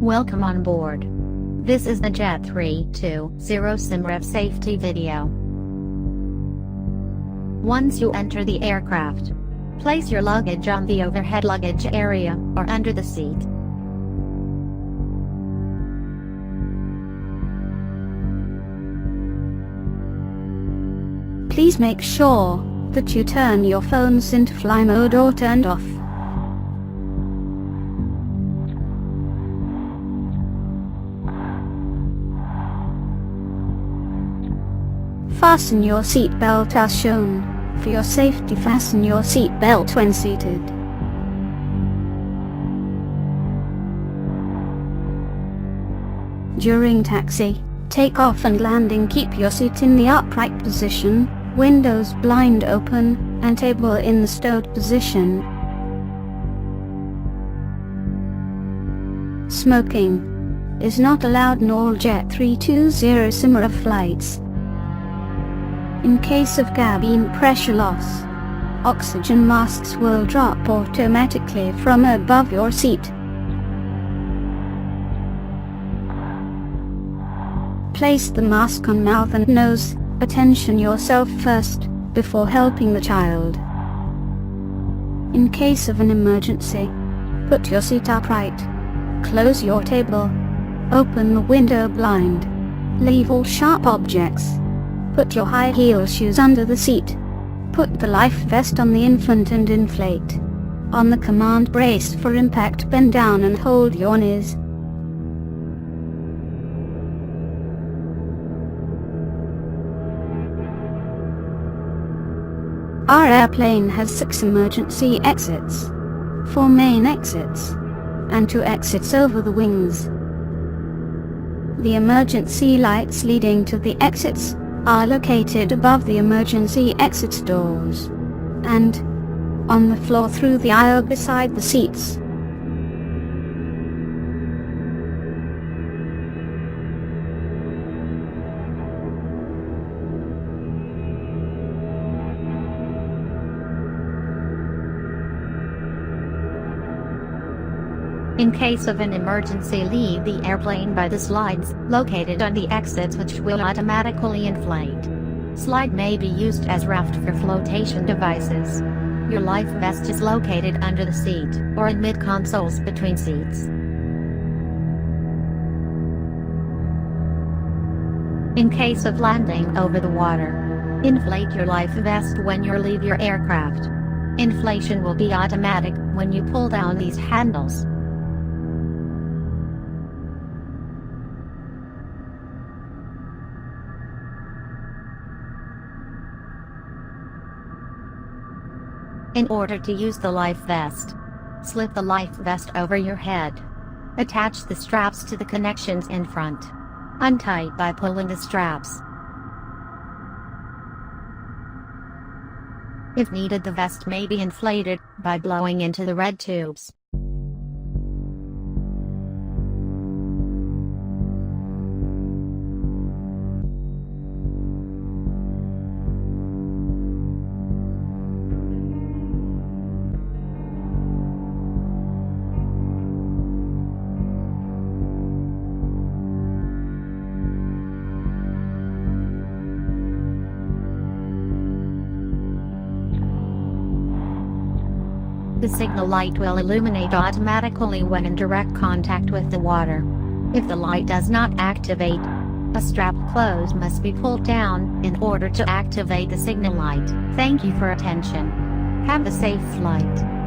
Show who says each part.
Speaker 1: Welcome on board. This is the A320 SIMREV safety video. Once you enter the aircraft, place your luggage on the overhead luggage area or under the seat.
Speaker 2: Please make sure that you turn your phones into fly mode or turned off. Fasten your seat belt as shown. For your safety, fasten your seat belt when seated. During taxi, takeoff and landing, keep your seat in the upright position, windows blind open, and table in the stowed position. Smoking is not allowed in all A320 SIMREV flights. In case of cabin pressure loss, oxygen masks will drop automatically from above your seat. Place the mask on mouth and nose. Attention yourself first, before helping the child. In case of an emergency, put your seat upright. Close your table. Open the window blind. Leave all sharp objects. Put your high heel shoes under the seat. Put the life vest on the infant and inflate. On the command, brace for impact, bend down and hold your knees. Our airplane has 6 emergency exits, 4 main exits, and 2 exits over the wings. The emergency lights leading to the exits are located above the emergency exit doors, and on the floor through the aisle beside the seats.
Speaker 1: In case of an emergency, leave the airplane by the slides located on the exits, which will automatically inflate. Slide may be used as raft for flotation devices. Your life vest is located under the seat or in mid-consoles between seats. In case of landing over the water, inflate your life vest when you leave your aircraft. Inflation will be automatic when you pull down these handles. In order to use the life vest, slip the life vest over your head. Attach the straps to the connections in front. Untie by pulling the straps. If needed, the vest may be inflated by blowing into the red tubes. The signal light will illuminate automatically when in direct contact with the water. If the light does not activate, a strap close must be pulled down in order to activate the signal light. Thank you for attention. Have a safe flight.